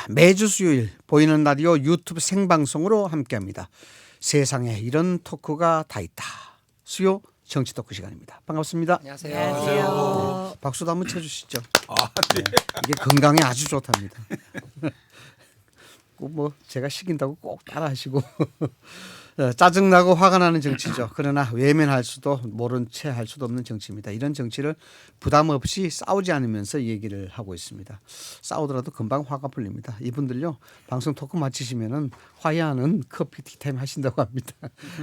매주 수요일 보이는 라디오 유튜브 생방송으로 함께합니다. 세상에 이런 토크가 다 있다. 수요 정치 토크 시간입니다. 반갑습니다. 안녕하세요. 네, 박수도 한번 쳐주시죠. 네. 이게 건강에 아주 좋답니다. 꼭 뭐 제가 시킨다고 꼭 따라하시고 짜증나고 화가 나는 정치죠. 그러나 외면할 수도 모른 채 할 수도 없는 정치입니다. 이런 정치를 부담 없이 싸우지 않으면서 얘기를 하고 있습니다. 싸우더라도 금방 화가 풀립니다. 이분들요 방송 토크 마치시면은 화해하는 커피 티타임 하신다고 합니다.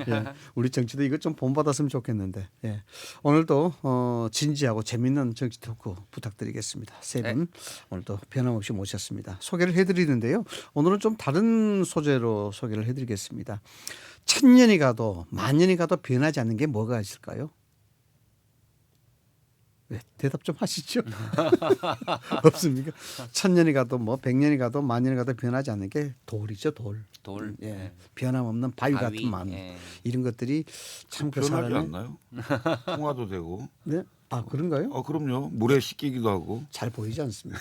예, 우리 정치도 이거 좀 본받았으면 좋겠는데 예. 오늘도 진지하고 재밌는 정치 토크 부탁드리겠습니다. 세 분 오늘도 변함없이 모셨습니다. 소개를 해드리는데요. 오늘은 좀 다른 소재로 소개를 해드리겠습니다. 천년이 가도 만년이 가도 변하지 않는 게 뭐가 있을까요? 네, 대답 좀 하시죠. 없습니까? 천년이 가도 뭐 백년이 가도 만년이 가도 변하지 않는 게 돌이죠, 돌. 돌. 예, 변함없는 바위 같은 마음. 예. 이런 것들이 참 그 변하지 사람의 않나요? 통화도 되고. 네, 아 그런가요? 그럼요. 물에 씻기기도 하고. 잘 보이지 않습니까?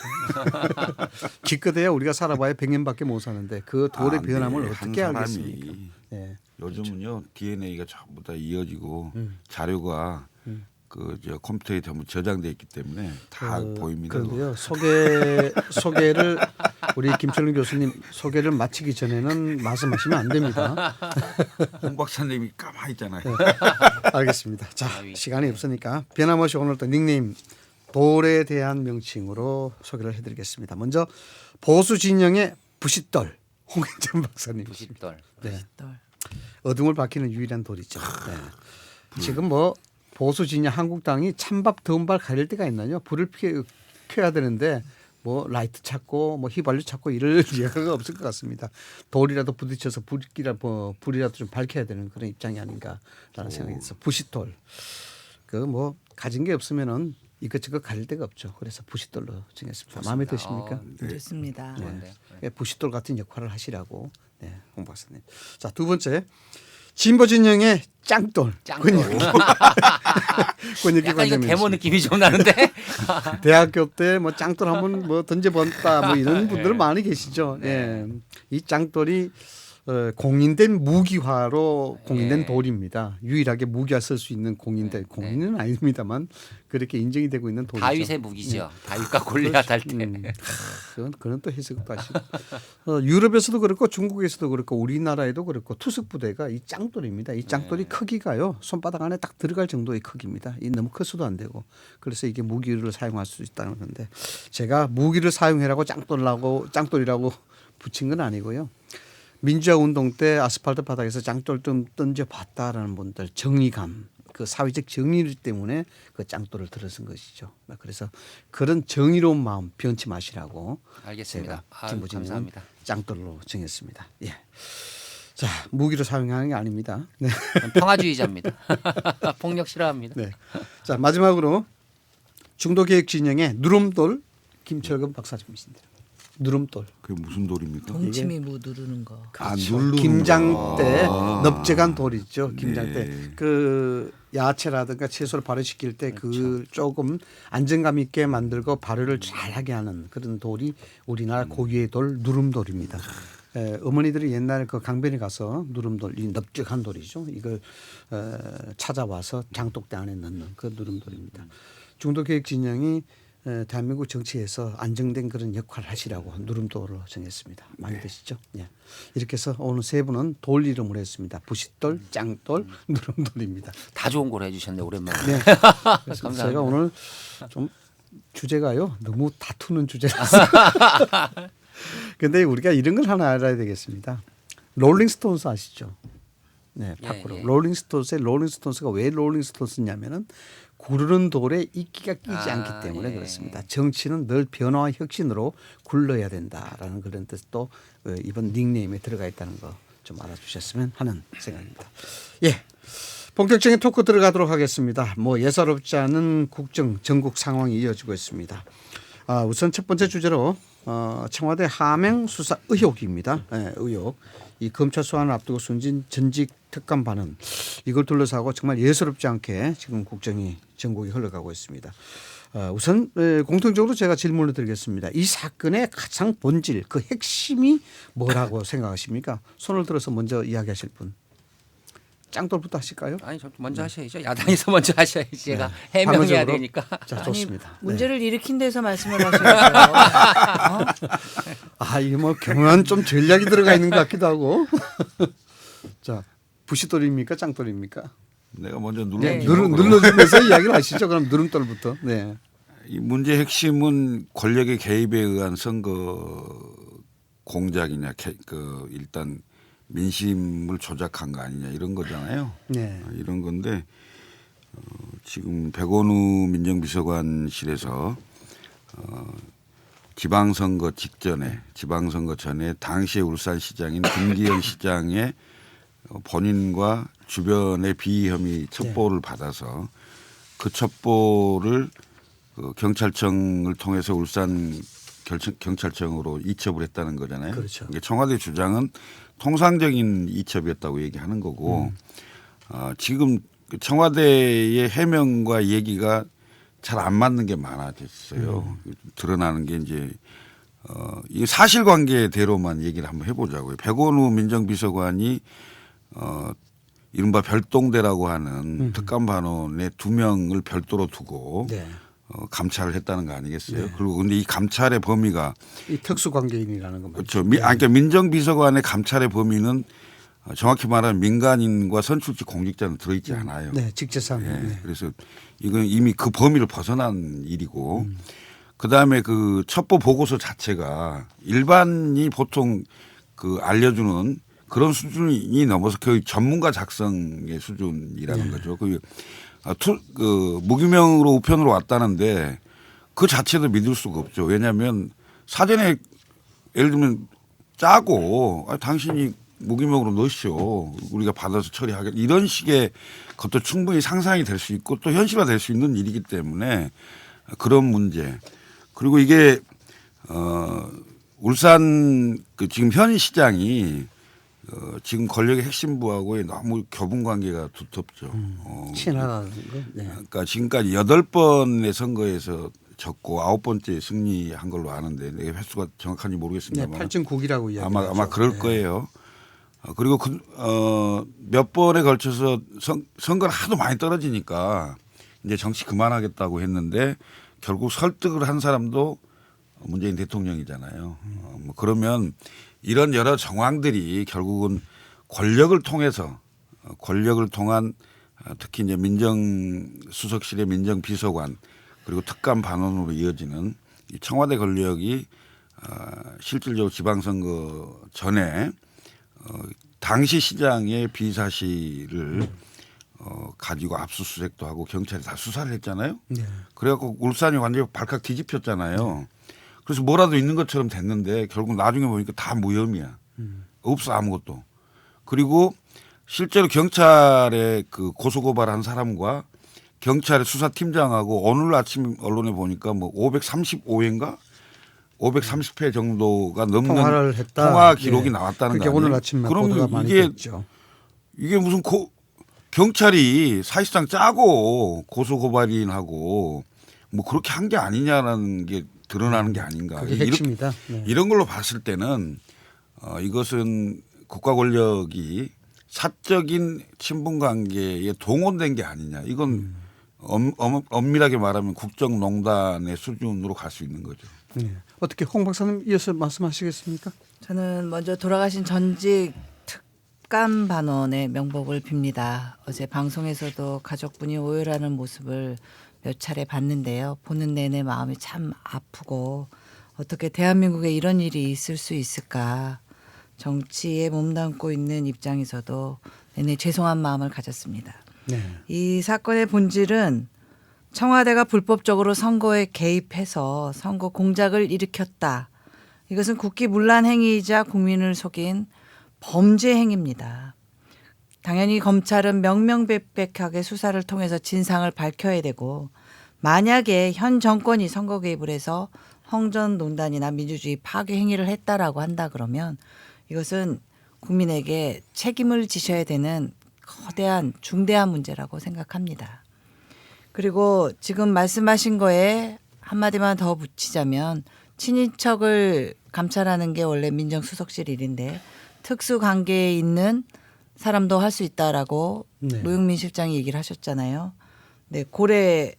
기껏해야 우리가 살아봐야 100년밖에 못 사는데 그 돌의 변함을 어떻게 알겠습니까? 예. 요즘은요 DNA가 전부 다 이어지고 자료가 그 저 컴퓨터에 전부 저장돼 있기 때문에 다 보입니다. 그런데요 소개를 우리 김철민 교수님 소개를 마치기 전에는 말씀하시면 안 됩니다. 홍 박사님이 가만히 있잖아요. 알겠습니다. 자 시간이 없으니까 변함없이 오늘도 닉네임 돌에 대한 명칭으로 소개를 해드리겠습니다. 먼저 보수 진영의 부싯돌 홍인천 박사님. 부싯돌. 네. 어둠을 밝히는 유일한 돌이죠. 네. 지금 뭐 보수 진영 한국당이 찬밥 더운발 가릴 때가 있나요? 불을 켜야 되는데 뭐 라이트 찾고 뭐 휘발유 찾고 이럴 여가가 없을 것 같습니다. 돌이라도 부딪혀서 불이라도 좀 밝혀야 되는 그런 입장이 아닌가라는 생각이 들어서 부싯돌. 그 뭐 가진 게 없으면은 이것저것 가릴 데가 없죠. 그래서 부싯돌로 정했습니다. 마음에 드십니까? 네. 좋습니다. 네. 부싯돌 같은 역할을 하시라고. 네, 홍 박사님. 자, 두 번째 진보 진영의 짱돌. 짱돌. 권익위 약간 이거 관장님. 데모 느낌이 좀 나는데. 대학교 때 뭐 짱돌 한번 뭐 던져봤다 뭐 이런 분들 많이 계시죠. 네. 예. 이 짱돌이 공인된 무기화로 공인된 예. 돌입니다. 유일하게 무기화 쓸 수 있는 공인된 공인은 아닙니다만 그렇게 인정이 되고 있는 돌이죠. 다윗의 무기죠. 다윗과 골리앗 할 때. 그건 또 해석도 하시고 유럽에서도 그렇고 중국에서도 그렇고 우리나라에도 그렇고 투석 부대가 이 짱돌입니다. 이 짱돌이 크기가요 손바닥 안에 딱 들어갈 정도의 크기입니다. 이 너무 커서도 안 되고 그래서 이게 무기를 사용할 수 있다는 건데 제가 무기를 사용해라고 짱돌이라고 붙인 건 아니고요. 민주화 운동 때 아스팔트 바닥에서 짱돌 좀 던져봤다라는 분들 정의감 그 사회적 정의 때문에 그 짱돌을 들어선 것이죠. 그래서 그런 정의로운 마음 변치 마시라고 알겠습니다. 제가 진보진영은 감사합니다. 짱돌로 정했습니다. 예. 자 무기로 사용하는 게 아닙니다. 네. 평화주의자입니다. 폭력 싫어합니다. 네. 자 마지막으로 중도개혁 진영의 누름돌 김철근 박사님이십니다. 누름돌. 그게 무슨 돌입니까? 동치미 무 누르는 거. 누르는 김장 거. 때 넓적한 돌이죠. 김장 네. 때 그 야채라든가 채소를 발효시킬 때 그 조금 안정감 있게 만들고 발효를 잘하게 하는 그런 돌이 우리나라 고유의 돌 누름돌입니다. 어머니들이 옛날에 그 강변에 가서 누름돌 이 넓적한 돌이죠. 이걸 찾아와서 장독대 안에 넣는 그 누름돌입니다. 중도개혁 진영이 대한민국 정치에서 안정된 그런 역할을 하시라고 누름돌로 정했습니다. 많이 드시죠? 예. 이렇게 해서 오늘 세 분은 돌 이름으로 했습니다. 부싯돌, 짱돌, 누름돌입니다. 다 좋은 걸 해주셨네 오랜만에. 네. 그래서 감사합니다. 제가 오늘 좀 주제가요 너무 다투는 주제라서. 근데 우리가 이런 걸 하나 알아야 되겠습니다. 롤링스톤스 아시죠? 네, 밖으로 예. 롤링스톤스의 롤링스톤스가 왜 롤링스톤스냐면은 구르는 돌에 이끼가 끼지 않기 때문에 예. 그렇습니다. 정치는 늘 변화와 혁신으로 굴러야 된다라는 그런 뜻도 이번 닉네임에 들어가 있다는 거 좀 알아주셨으면 하는 생각입니다. 예, 본격적인 토크 들어가도록 하겠습니다. 뭐 예사롭지 않은 국정 전국 상황이 이어지고 있습니다. 우선 첫 번째 주제로 청와대 하명 수사 의혹입니다. 네, 의혹. 이 검찰 소환을 앞두고 숨진 전직 특감 반응 이걸 둘러싸고 정말 예사롭지 않게 지금 국정이 전국이 흘러가고 있습니다. 우선 공통적으로 제가 질문을 드리겠습니다. 이 사건의 가장 본질, 그 핵심이 뭐라고 생각하십니까? 손을 들어서 먼저 이야기하실 분. 짱돌부터 하실까요? 아니 저 먼저 하셔야죠. 야당에서 먼저 하셔야지 제가 네. 해명해야 방어적으로? 되니까. 자, 아니, 좋습니다. 문제를 일으킨 데서 말씀을 하셔야죠. 이게 뭐 교묘한 좀 전략이 들어가 있는 것 같기도 하고. 자, 부시돌입니까, 짱돌입니까? 내가 먼저 네. 눌러주면서 이야기를 하시죠. 그럼 누름돌부터. 네. 이 문제의 핵심은 권력의 개입에 의한 선거 공작이냐, 일단 민심을 조작한 거 아니냐 이런 거잖아요. 네. 이런 건데 지금 백원우 민정비서관실에서 지방선거 직전에 지방선거 전에 당시의 울산시장인 김기현 시장의 본인과 주변의 비위 혐의 첩보를 받아서 그 첩보를 경찰청을 통해서 울산 경찰청으로 이첩을 했다는 거잖아요. 그렇죠. 그러니까 청와대 주장은 통상적인 이첩이었다고 얘기하는 거고 지금 청와대의 해명과 얘기가 잘 안 맞는 게 많아졌어요. 드러나는 게 이제 이 사실관계대로만 얘기를 한번 해보자고요. 백원우 민정비서관이 이른바 별동대라고 하는 특감반원의 2명을 별도로 두고 네. 감찰을 했다는 거 아니겠어요? 그리고 근데 이 감찰의 범위가 이 특수관계인이라는 것 그렇죠. 그러니까 민정비서관의 감찰의 범위는 정확히 말하면 민간인과 선출직 공직자는 들어있지 않아요. 네, 직제상. 예. 네. 그래서 이건 이미 그 범위를 벗어난 일이고 그다음에 그 첩보 보고서 자체가 일반이 보통 그 알려주는 그런 수준이 넘어서 거의 전문가 작성의 수준이라는 거죠. 그 무기명으로 우편으로 왔다는데 그 자체도 믿을 수가 없죠. 왜냐하면 사전에 예를 들면 짜고 당신이 무기명으로 넣으시오. 우리가 받아서 처리하겠다. 이런 식의 것도 충분히 상상이 될 수 있고 또 현실화될 수 있는 일이기 때문에 그런 문제. 그리고 이게 울산 그 지금 현 시장이 지금 권력의 핵심부하고의 너무 교분 관계가 두텁죠. 친하다는 거. 네. 그러니까 지금까지 8번의 선거에서 졌고 9번째 승리한 걸로 아는데 내가 횟수가 정확한지 네, 모르겠습니다만 8.9기라고 이야기하죠. 아마 그럴 거예요. 그리고 몇 번에 걸쳐서 선거를 하도 많이 떨어지니까 이제 정치 그만하겠다고 했는데 결국 설득을 한 사람도 문재인 대통령이잖아요. 뭐 그러면 이런 여러 정황들이 결국은 권력을 통해서 권력을 통한 특히 이제 민정수석실의 민정비서관 그리고 특감 반원으로 이어지는 이 청와대 권력이 실질적으로 지방선거 전에 당시 시장의 비사실을 가지고 압수수색도 하고 경찰이 다 수사를 했잖아요. 네. 그래갖고 울산이 완전히 발칵 뒤집혔잖아요. 그래서 뭐라도 있는 것처럼 됐는데 결국 나중에 보니까 다 무혐의야. 없어 아무것도. 그리고 실제로 경찰에 그 고소고발한 사람과 경찰의 수사팀장하고 오늘 아침 언론에 보니까 뭐 535회인가 530회 정도가 넘는 통화를 했다. 통화 기록이 네. 나왔다는 그게 거 아니에요? 오늘 아침에 보도가 그러면 많이 이게 됐죠. 이게 무슨 경찰이 사실상 짜고 고소고발인하고 뭐 그렇게 한 게 아니냐라는 게 드러나는 게 아닌가. 그게 핵심이다. 네. 이런 걸로 봤을 때는 이것은 국가 권력이 사적인 친분 관계에 동원된 게 아니냐. 이건 엄밀하게 말하면 국정농단의 수준으로 갈 수 있는 거죠. 네. 어떻게 홍 박사님 이어서 말씀하시겠습니까? 저는 먼저 돌아가신 전직 특감 반원의 명복을 빕니다. 어제 방송에서도 가족분이 오열하는 모습을 몇 차례 봤는데요. 보는 내내 마음이 참 아프고 어떻게 대한민국에 이런 일이 있을 수 있을까. 정치에 몸담고 있는 입장에서도 내내 죄송한 마음을 가졌습니다. 네. 이 사건의 본질은 청와대가 불법적으로 선거에 개입해서 선거 공작을 일으켰다. 이것은 국기문란 행위이자 국민을 속인 범죄 행위입니다. 당연히 검찰은 명명백백하게 수사를 통해서 진상을 밝혀야 되고 만약에 현 정권이 선거 개입을 해서 황전농단이나 민주주의 파괴 행위를 했다라고 한다 그러면 이것은 국민에게 책임을 지셔야 되는 거대한 중대한 문제라고 생각합니다. 그리고 지금 말씀하신 거에 한마디만 더 붙이자면 친인척을 감찰하는 게 원래 민정수석실 일인데 특수관계에 있는 사람도 할 수 있다라고 네. 노영민 실장이 얘기를 하셨잖아요. 네, 고래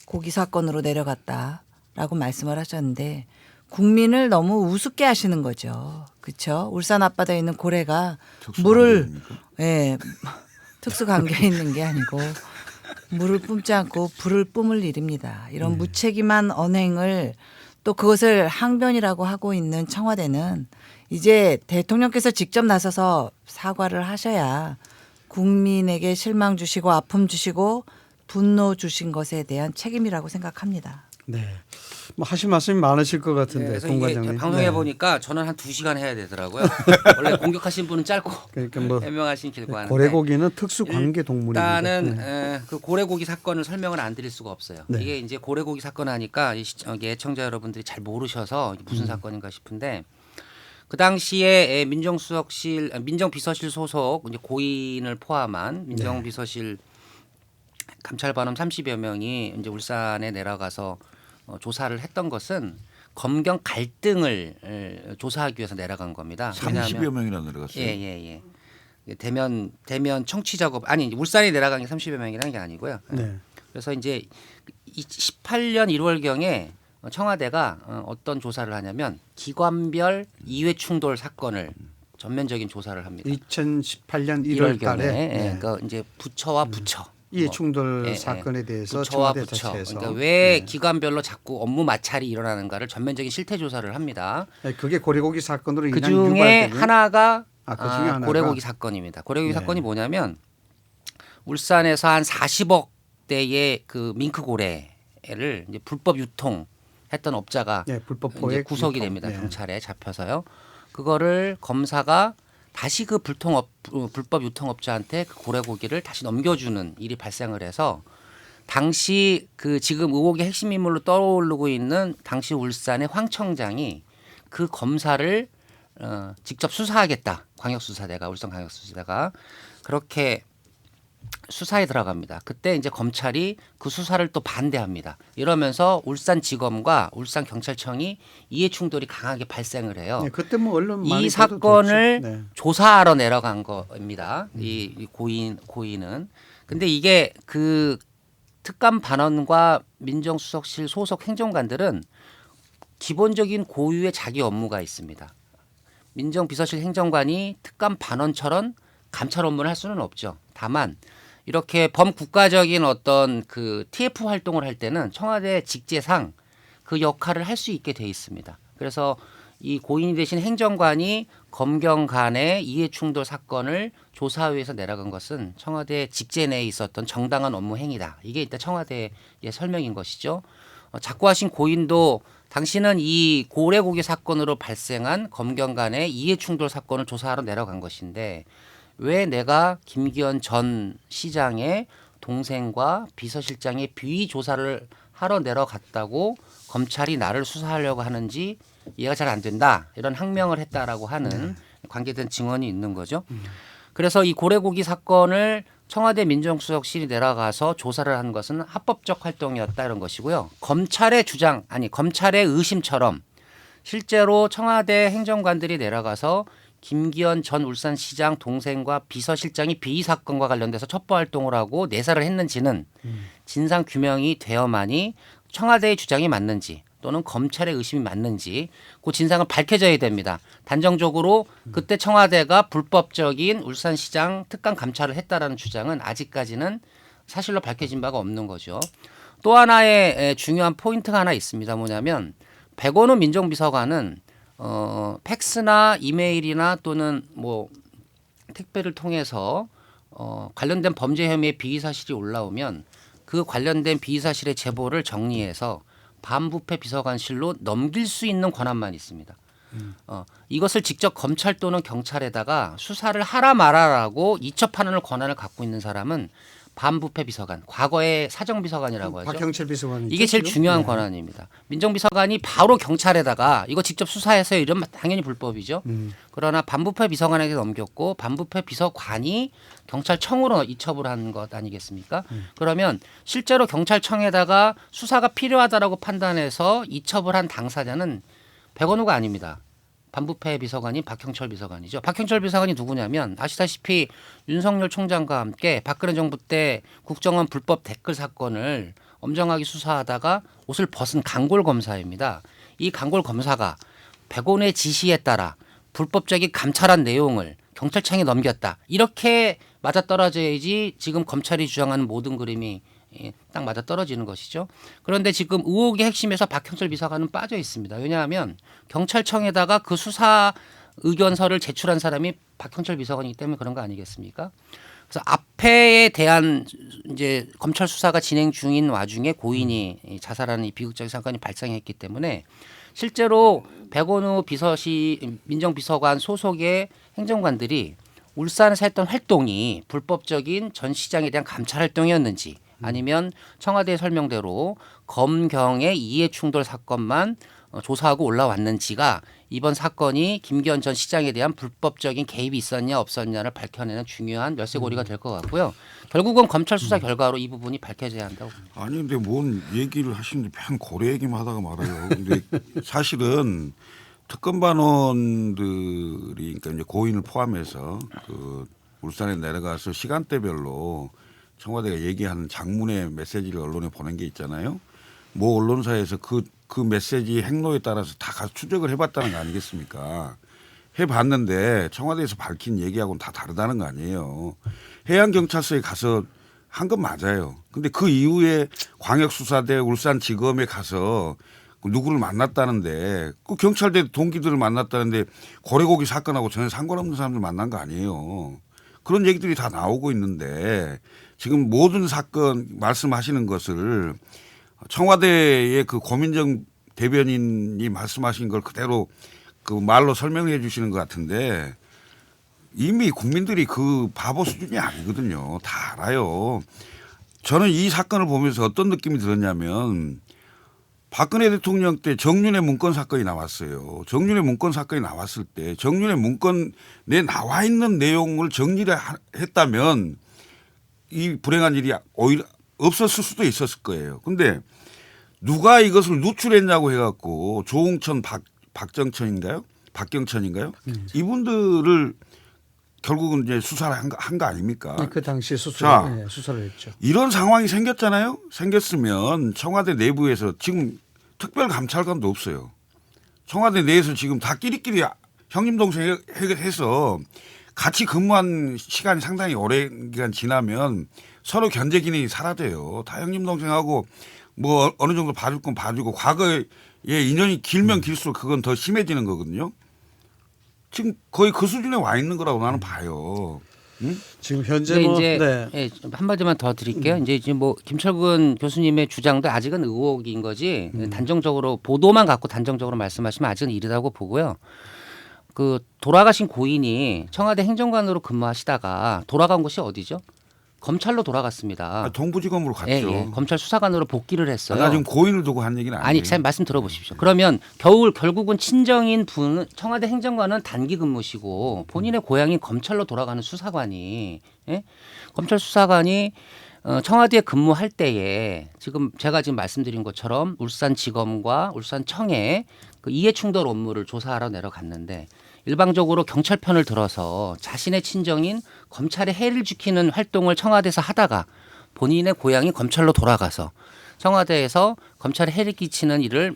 고기 사건으로 내려갔다라고 말씀을 하셨는데 국민을 너무 우습게 하시는 거죠. 그렇죠? 울산 앞바다에 있는 고래가 물을 예, 특수관계에 있는 게 아니고 물을 뿜지 않고 불을 뿜을 일입니다. 이런 무책임한 언행을 또 그것을 항변이라고 하고 있는 청와대는 이제 대통령께서 직접 나서서 사과를 하셔야 국민에게 실망 주시고 아픔 주시고 분노 주신 것에 대한 책임이라고 생각합니다. 네. 뭐 하실 말씀이 많으실 것 네, 같은데 그래서 공 이게 과장님. 방송해 네. 보니까 저는 한 2시간 해야 되더라고요. 원래 공격하신 분은 짧고 그러니까 뭐 해명하신 길고 하는데 고래고기는 특수 관계 동물입니다. 일단은 네. 그 고래고기 사건을 설명을 안 드릴 수가 없어요. 네. 이게 이제 고래고기 사건 하니까 애청자 여러분들이 잘 모르셔서 무슨 사건인가 싶은데 그 당시에 민정수석실, 민정비서실 소속 이제 고인을 포함한 민정비서실 감찰반원 30여 명이 이제 울산에 내려가서 조사를 했던 것은 검경 갈등을 조사하기 위해서 내려간 겁니다. 30여 명이나 내려갔어요. 예. 대면 청취 작업 아니 울산에 내려간 게 30여 명이라는 게 아니고요. 네. 그래서 이제 18년 1월경에 청와대가 어떤 조사를 하냐면 기관별 이해 충돌 사건을 전면적인 조사를 합니다. 2018년 1월 달에 그러니까 이제 부처와 부처 이해 충돌 예, 사건에 대해서 부처와 청와대 부처 자체에서 그러니까 왜 기관별로 자꾸 업무 마찰이 일어나는가를 전면적인 실태 조사를 합니다. 네, 그게 고래고기 사건으로 그 인한 중에 유발되는 하나가 그 중에 하나가 고래고기 사건입니다. 고래고기 네. 사건이 뭐냐면 울산에서 한 40억 대의 그 밍크 고래를 이제 불법 유통했던 업자가 네, 불법 이제 포획 구속이 유통. 됩니다. 네. 경찰에 잡혀서요. 그거를 검사가 다시 그 불법 유통업자한테 그 고래고기를 다시 넘겨주는 일이 발생을 해서 당시 그 지금 의혹의 핵심 인물로 떠오르고 있는 당시 울산의 황 청장이 그 검사를 직접 수사하겠다. 광역수사대가 울산 광역수사대가 그렇게 수사에 들어갑니다. 그때 이제 검찰이 그 수사를 또 반대합니다. 이러면서 울산지검과 울산경찰청이 이해 충돌이 강하게 발생을 해요. 네, 그때 뭐 언론 많이 이 사건을 보도됐죠. 네. 조사하러 내려간 겁니다. 이 고인은. 근데 이게 그 특감 반원과 민정수석실 소속 행정관들은 기본적인 고유의 자기 업무가 있습니다. 민정비서실 행정관이 특감 반원처럼 감찰 업무를 할 수는 없죠. 다만 이렇게 범국가적인 어떤 그 TF 활동을 할 때는 청와대 직제상 그 역할을 할 수 있게 돼 있습니다. 그래서 이 고인이 되신 행정관이 검경 간의 이해충돌 사건을 조사하기 위해서 내려간 것은 청와대 직제 내에 있었던 정당한 업무 행위다. 이게 일단 청와대의 설명인 것이죠. 자꾸 하신 고인도 당신은 이 고래고기 사건으로 발생한 검경 간의 이해충돌 사건을 조사하러 내려간 것인데 왜 내가 김기현 전 시장의 동생과 비서실장의 비위 조사를 하러 내려갔다고 검찰이 나를 수사하려고 하는지 이해가 잘 안 된다. 이런 항명을 했다라고 하는 관계된 증언이 있는 거죠. 그래서 이 고래고기 사건을 청와대 민정수석실이 내려가서 조사를 한 것은 합법적 활동이었다 이런 것이고요. 검찰의 주장 아니 검찰의 의심처럼 실제로 청와대 행정관들이 내려가서 김기현 전 울산시장 동생과 비서실장이 비위 사건과 관련돼서 첩보 활동을 하고 내사를 했는지는 진상 규명이 되어만이 청와대의 주장이 맞는지 또는 검찰의 의심이 맞는지 그 진상을 밝혀져야 됩니다. 단정적으로 그때 청와대가 불법적인 울산시장 특감 감찰을 했다라는 주장은 아직까지는 사실로 밝혀진 바가 없는 거죠. 또 하나의 중요한 포인트가 하나 있습니다. 뭐냐면 백원우 민정비서관은 팩스나 이메일이나 또는 뭐 택배를 통해서 관련된 범죄 혐의의 비위 사실이 올라오면 그 관련된 비위 사실의 제보를 정리해서 반부패 비서관실로 넘길 수 있는 권한만 있습니다. 이것을 직접 검찰 또는 경찰에다가 수사를 하라 말아라고 이첩하는 권한을 갖고 있는 사람은 반부패 비서관, 과거의 사정비서관이라고 하죠. 박형철 비서관이 이게 제일 중요한 네. 권한입니다. 민정비서관이 바로 경찰에다가 이거 직접 수사해서 이러면 당연히 불법이죠. 그러나 반부패 비서관에게 넘겼고 반부패 비서관이 경찰청으로 이첩을 한 것 아니겠습니까? 그러면 실제로 경찰청에다가 수사가 필요하다라고 판단해서 이첩을 한 당사자는 백원우가 아닙니다. 반부패 비서관인 박형철 비서관이죠. 박형철 비서관이 누구냐면 아시다시피 윤석열 총장과 함께 박근혜 정부 때 국정원 불법 댓글 사건을 엄정하게 수사하다가 옷을 벗은 강골 검사입니다. 이 강골 검사가 백원의 지시에 따라 불법적인 감찰한 내용을 경찰청에 넘겼다. 이렇게 맞아떨어져야지 지금 검찰이 주장하는 모든 그림이 딱 맞아떨어지는 것이죠. 그런데 지금 의혹의 핵심에서 박형철 비서관은 빠져 있습니다. 왜냐하면 경찰청에다가 그 수사 의견서를 제출한 사람이 박형철 비서관이기 때문에 그런 거 아니겠습니까? 그래서 앞에에 대한 이제 검찰 수사가 진행 중인 와중에 고인이 자살하는 이 비극적인 사건이 발생했기 때문에 실제로 백원우 비서시 민정비서관 소속의 행정관들이 울산에서 했던 활동이 불법적인 전 시장에 대한 감찰 활동이었는지 아니면 청와대의 설명대로 검경의 이해충돌 사건만 조사하고 올라왔는지가 이번 사건이 김기현 전 시장에 대한 불법적인 개입이 있었냐 없었냐를 밝혀내는 중요한 열쇠고리가 될 것 같고요. 결국은 검찰 수사 결과로 이 부분이 밝혀져야 한다고 봅니다. 아니 근데 뭔 얘기를 하시는지 편 고래 얘기만 하다가 말아요. 근데 사실은 특검반원들이 그러니까 이제 고인을 포함해서 그 울산에 내려가서 시간대별로 청와대가 얘기하는 장문의 메시지를 언론에 보낸 게 있잖아요. 뭐 언론사에서 그 메시지 행로에 따라서 다 가서 추적을 해봤다는 거 아니겠습니까? 해봤는데 청와대에서 밝힌 얘기하고는 다 다르다는 거 아니에요. 해양경찰서에 가서 한 건 맞아요. 근데 그 이후에 광역수사대 울산지검에 가서 누구를 만났다는데 그 경찰대 동기들을 만났다는데 고래고기 사건하고 전혀 상관없는 사람들 만난 거 아니에요. 그런 얘기들이 다 나오고 있는데 지금 모든 사건 말씀하시는 것을 청와대의 그 고민정 대변인이 말씀하신 걸 그대로 그 말로 설명해 주시는 것 같은데 이미 국민들이 그 바보 수준이 아니거든요. 다 알아요. 저는 이 사건을 보면서 어떤 느낌이 들었냐면 박근혜 대통령 때 정윤회 문건 사건이 나왔어요. 정윤회 문건 사건이 나왔을 때 정윤회 문건에 나와 있는 내용을 정리를 했다면 이 불행한 일이 오히려 없었을 수도 있었을 거예요. 근데 누가 이것을 누출했냐고 해갖고 조홍천 박정천인가요? 박경천인가요? 이분들을 결국은 이제 수사를 한 거 아닙니까? 그 당시 자, 네, 수사를 했죠. 이런 상황이 생겼잖아요. 생겼으면 청와대 내부에서 지금 특별감찰관도 없어요. 청와대 내에서 지금 다 끼리끼리 형님 동생 해서 같이 근무한 시간이 상당히 오랜 기간 지나면 서로 견제 기능이 사라져요. 다 형님 동생하고 뭐 어느 정도 봐줄 건 봐주고 과거에 인연이 길면 길수록 그건 더 심해지는 거거든요. 지금 거의 그 수준에 와 있는 거라고 나는 봐요. 응? 지금 현재 근데 뭐 이제 네. 예, 한마디만 더 드릴게요. 이제 뭐 김철근 교수님의 주장도 아직은 의혹인 거지 단정적으로 보도만 갖고 단정적으로 말씀하시면 아직은 이르다고 보고요. 그 돌아가신 고인이 청와대 행정관으로 근무하시다가 돌아간 곳이 어디죠? 검찰로 돌아갔습니다. 동부지검으로 갔죠. 예, 예. 검찰 수사관으로 복귀를 했어요. 나 지금 고인을 두고 한 얘기는 아니에요. 아니, 잘 말씀 들어보십시오. 그러면 결국은 친정인 분은 청와대 행정관은 단기 근무시고 본인의 고향인 검찰로 돌아가는 수사관이 검찰 수사관이 청와대에 근무할 때에 지금 제가 지금 말씀드린 것처럼 울산지검과 울산청에 그 이해충돌 업무를 조사하러 내려갔는데 일방적으로 경찰 편을 들어서 자신의 친정인 검찰에 해를 지키는 활동을 청와대에서 하다가 본인의 고향이 검찰로 돌아가서 청와대에서 검찰에 해를 끼치는 일을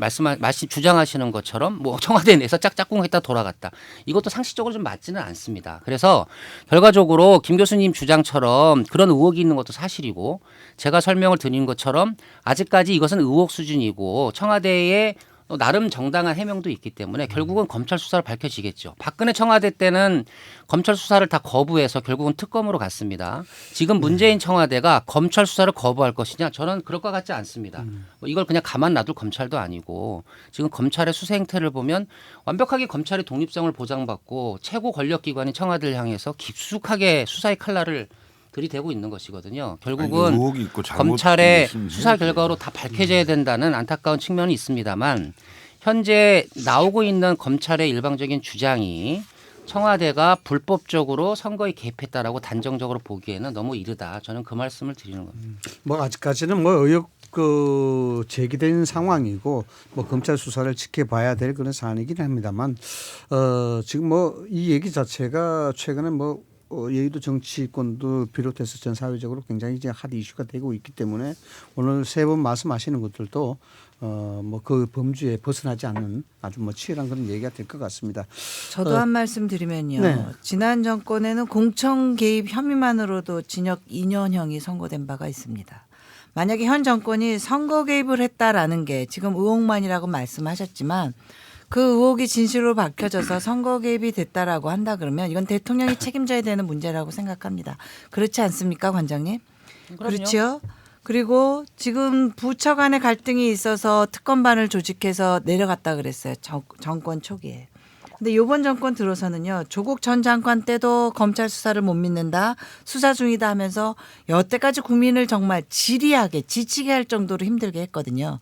주장하시는 것처럼 뭐 청와대 내에서 짝짝꿍했다 돌아갔다. 이것도 상식적으로 좀 맞지는 않습니다. 그래서 결과적으로 김 교수님 주장처럼 그런 의혹이 있는 것도 사실이고 제가 설명을 드린 것처럼 아직까지 이것은 의혹 수준이고 청와대의 또 나름 정당한 해명도 있기 때문에 결국은 검찰 수사로 밝혀지겠죠. 박근혜 청와대 때는 검찰 수사를 다 거부해서 결국은 특검으로 갔습니다. 지금 문재인 청와대가 검찰 수사를 거부할 것이냐? 저는 그럴 것 같지 않습니다. 뭐 이걸 그냥 가만 놔둘 검찰도 아니고 지금 검찰의 수사 행태를 보면 완벽하게 검찰의 독립성을 보장받고 최고 권력기관인 청와대를 향해서 깊숙하게 수사의 칼날을 들이대고 있는 것이거든요. 결국은 의혹이 있고 잘못 검찰의 있으면 수사 해야죠. 결과로 다 밝혀져야 된다는 안타까운 측면이 있습니다만 현재 나오고 있는 검찰의 일방적인 주장이 청와대가 불법적으로 선거에 개입했다라고 단정적으로 보기에는 너무 이르다. 저는 그 말씀을 드리는 겁니다. 뭐 아직까지는 뭐 의혹 제기된 상황이고 뭐 검찰 수사를 지켜봐야 될 그런 사안이긴 합니다만 지금 뭐 이 얘기 자체가 최근에 뭐 여의도 정치권도 비롯해서 전 사회적으로 굉장히 이제 핫 이슈가 되고 있기 때문에 오늘 세 번 말씀하시는 것들도 뭐 그 범주에 벗어나지 않는 아주 뭐 치열한 그런 얘기가 될 것 같습니다. 저도 한 말씀 드리면요. 네. 지난 정권에는 공청 개입 혐의만으로도 징역 2년형이 선고된 바가 있습니다. 만약에 현 정권이 선거 개입을 했다라는 게 지금 의혹만이라고 말씀하셨지만 그 의혹이 진실로 밝혀져서 선거 개입이 됐다라고 한다 그러면 이건 대통령이 책임져야 되는 문제라고 생각합니다. 그렇지 않습니까, 관장님? 그렇죠. 그리고 지금 부처 간의 갈등이 있어서 특검반을 조직해서 내려갔다 그랬어요. 정권 초기에. 근데 이번 정권 들어서는요. 조국 전 장관 때도 검찰 수사를 못 믿는다. 수사 중이다 하면서 여태까지 국민을 정말 지리하게 지치게 할 정도로 힘들게 했거든요.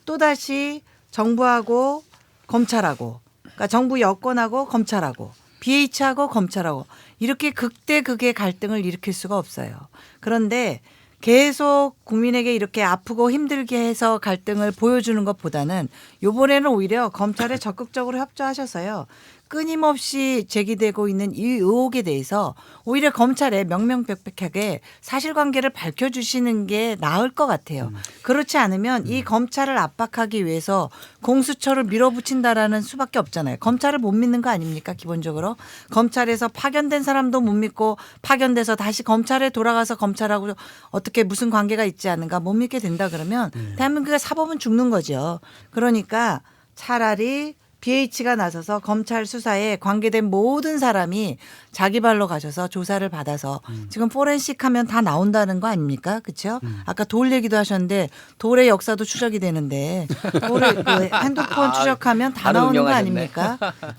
또다시 정부하고 검찰하고 그러니까 정부 여권하고 검찰하고 BH하고 검찰하고 이렇게 극대극의 갈등을 일으킬 수가 없어요. 그런데 계속 국민에게 이렇게 아프고 힘들게 해서 갈등을 보여주는 것보다는 이번에는 오히려 검찰에 적극적으로 협조하셔서요. 끊임없이 제기되고 있는 이 의혹에 대해서 오히려 검찰에 명명백백하게 사실관계를 밝혀주시는 게 나을 것 같아요. 그렇지 않으면 이 검찰을 압박하기 위해서 공수처를 밀어붙인다라는 수밖에 없잖아요. 검찰을 못 믿는 거 아닙니까 기본적으로. 검찰에서 파견된 사람도 못 믿고 파견돼서 다시 검찰에 돌아가서 검찰하고 어떻게 무슨 관계가 있지 않은가 못 믿게 된다 그러면 대한민국의 사법은 죽는 거죠. 그러니까 차라리 BH가 나서서 검찰 수사에 관계된 모든 사람이 자기 발로 가셔서 조사를 받아서 지금 포렌식 하면 다 나온다는 거 아닙니까? 그렇죠? 아까 돌 얘기도 하셨는데 돌의 역사도 추적이 되는데 돌을 핸드폰 추적하면 다 바로 나오는 거 응용하셨네. 아닙니까?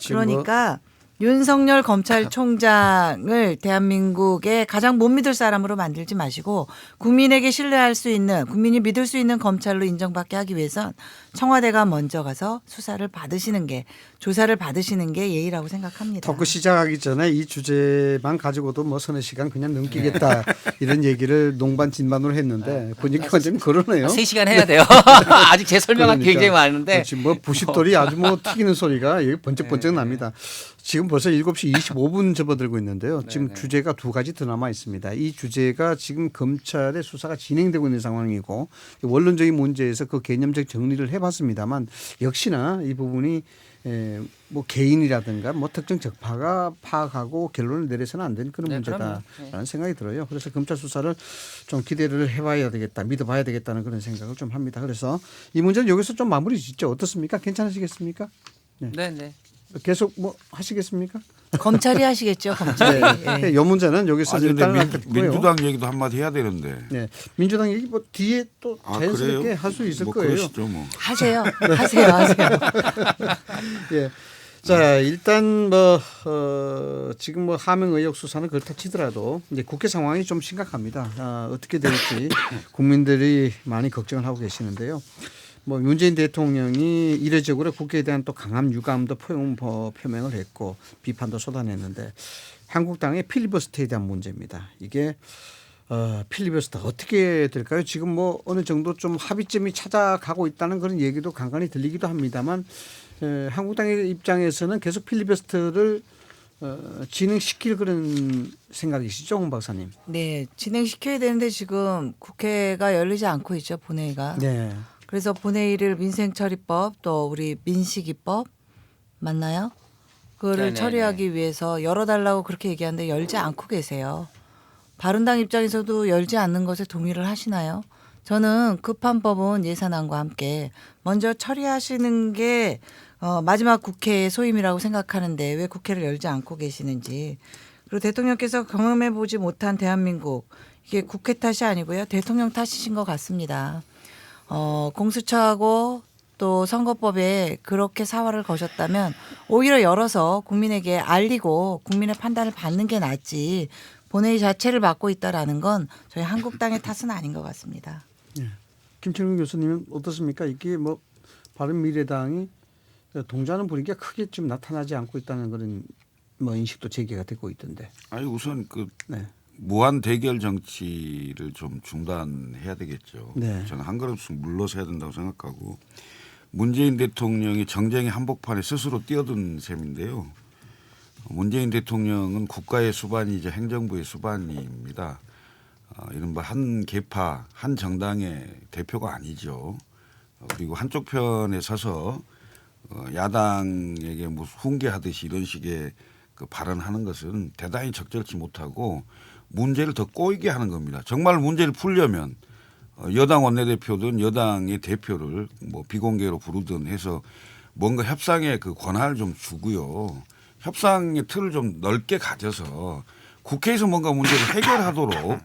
그러니까 윤석열 검찰총장을 대한민국의 가장 못 믿을 사람으로 만들지 마시고 국민에게 신뢰할 수 있는 국민이 믿을 수 있는 검찰로 인정받게 하기 위해선 청와대가 먼저 가서 수사를 받으시는 게 조사를 받으시는 게 예의라고 생각합니다. 토크 시작하기 전에 이 주제만 가지고도 뭐 서너 시간 그냥 넘기겠다 이런 얘기를 농반진반으로 했는데 보니까 완전 그러네요. 3시간 해야 돼요. 아직 제 설명할 게 굉장히 많은데. 지금 뭐 부싯돌이 아주 뭐 튀기는 소리가 여기 번쩍번쩍 납니다. 지금 벌써 7시 25분 접어들고 있는데요. 지금 주제가 두 가지 더 남아 있습니다. 이 주제가 지금 검찰의 수사가 진행되고 있는 상황이고 원론적인 문제에서 그 개념적 정리를 해봤습니다만 역시나 이 부분이 뭐 개인이라든가 뭐 특정 적파가 파악하고 결론을 내려서는 안 되는 그런 문제다라는 생각이 들어요. 그래서 검찰 수사를 좀 기대를 해봐야 되겠다, 믿어봐야 되겠다는 그런 생각을 좀 합니다. 그래서 이 문제는 여기서 좀 마무리 짓죠. 어떻습니까? 괜찮으시겠습니까? 네. 계속 뭐 하시겠습니까? 검찰이 하시겠죠, 검찰이. 예. 이 문제는 여기서 아니 근데 일단은 듣고요. 민주당 얘기도 한마디 해야 되는데. 네, 민주당 얘기 뭐 뒤에 또 자연스럽게 그래요? 할 수 있을 뭐 거예요. 그러시죠 뭐. 하세요. 예. 자 일단 뭐 지금 뭐 하명 의혹 수사는 그렇다 치더라도 이제 국회 상황이 좀 심각합니다. 어떻게 될지 국민들이 많이 걱정을 하고 계시는데요. 뭐 문재인 대통령이 이례적으로 국회에 대한 또 강한 유감도 표명을 했고 비판도 쏟아냈는데 한국당의 필리버스터에 대한 문제입니다. 이게 필리버스터 어떻게 될까요? 지금 뭐 어느 정도 좀 합의점이 찾아가고 있다는 그런 얘기도 간간히 들리기도 합니다만 한국당의 입장에서는 계속 필리버스터를 진행시킬 그런 생각이시죠, 홍 박사님? 네, 진행시켜야 되는데 지금 국회가 열리지 않고 있죠, 본회의가. 네. 그래서 본회의를 민생처리법 또 우리 민식이법 맞나요? 그거를 네네네. 처리하기 위해서 열어달라고 그렇게 얘기하는데 열지 않고 계세요. 바른당 입장에서도 열지 않는 것에 동의를 하시나요? 저는 급한 법은 예산안과 함께 먼저 처리하시는 게 마지막 국회의 소임이라고 생각하는데 왜 국회를 열지 않고 계시는지. 그리고 대통령께서 경험해 보지 못한 대한민국, 이게 국회 탓이 아니고요. 대통령 탓이신 것 같습니다. 공수처하고 또 선거법에 그렇게 사활을 거셨다면 오히려 열어서 국민에게 알리고 국민의 판단을 받는 게 낫지, 본회의 자체를 맡고 있다라는 건 저희 한국당의 탓은 아닌 것 같습니다. 김철민 교수님은 어떻습니까? 이게 뭐 바른미래당이 동조하는 분위기가 크게 좀 나타나지 않고 있다는 그런 뭐 인식도 제기가 되고 있던데. 아니 우선 그 네. 무한 대결 정치를 좀 중단해야 되겠죠. 네. 저는 한 걸음씩 물러서야 된다고 생각하고, 문재인 대통령이 정쟁의 한복판에 스스로 뛰어든 셈인데요. 문재인 대통령은 국가의 수반이자 행정부의 수반입니다. 이른바 한 계파, 한 정당의 대표가 아니죠. 그리고 한쪽 편에 서서 야당에게 뭐 훈계하듯이 이런 식의 그 발언하는 것은 대단히 적절치 못하고 문제를 더 꼬이게 하는 겁니다. 정말 문제를 풀려면 여당 원내대표든 여당의 대표를 뭐 비공개로 부르든 해서 뭔가 협상의 그 권한을 좀 주고요. 협상의 틀을 좀 넓게 가져서 국회에서 뭔가 문제를 해결하도록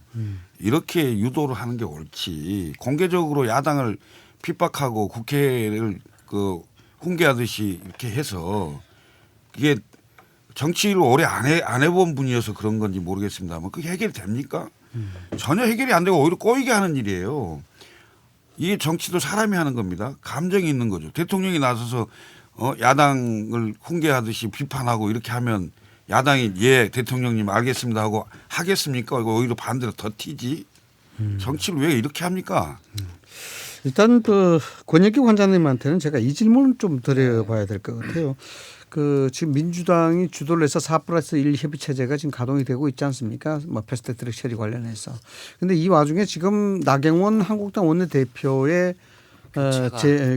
이렇게 유도를 하는 게 옳지, 공개적으로 야당을 핍박하고 국회를 그 훈계하듯이 이렇게 해서, 이게 정치를 오래 안 해본 분이어서 그런 건지 모르겠습니다만 그게 해결이 됩니까? 전혀 해결이 안 되고 오히려 꼬이게 하는 일이에요. 이게 정치도 사람이 하는 겁니다. 감정이 있는 거죠. 대통령이 나서서 야당을 훈계하듯이 비판하고 이렇게 하면 야당이 예 대통령님 알겠습니다 하고 하겠습니까? 이거 오히려 반대로 더 튀지. 정치를 왜 이렇게 합니까? 일단 그 권혁기 관장님한테는 제가 이 질문을 좀 드려봐야 될 것 같아요. 그 지금 민주당이 주도를 해서 4+1 협의 체제가 지금 가동이 되고 있지 않습니까? 뭐 패스트트랙 처리 관련해서. 근데 이 와중에 지금 나경원 한국당 원내대표의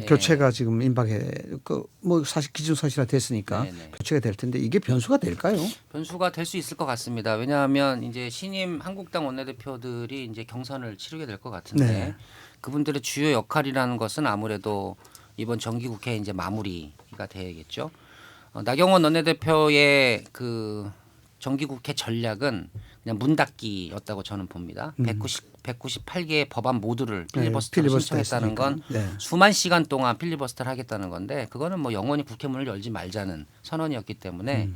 교체가 지금 임박해 뭐 사실 기준사실화 됐으니까 네네. 교체가 될 텐데 이게 변수가 될까요? 변수가 될 수 있을 것 같습니다. 왜냐하면 이제 신임 한국당 원내대표들이 이제 경선을 치르게 될 것 같은데 네. 그분들의 주요 역할이라는 것은 아무래도 이번 정기국회 이제 마무리가 돼야겠죠. 나경원 원내대표의 그 정기국회 전략은 그냥 문 닫기였다고 저는 봅니다. 198개의 법안 모두를 필리버스터를 필리버스터 신청했다는 건 네. 수만 시간 동안 필리버스터를 하겠다는 건데 그거는 뭐 영원히 국회 문을 열지 말자는 선언이었기 때문에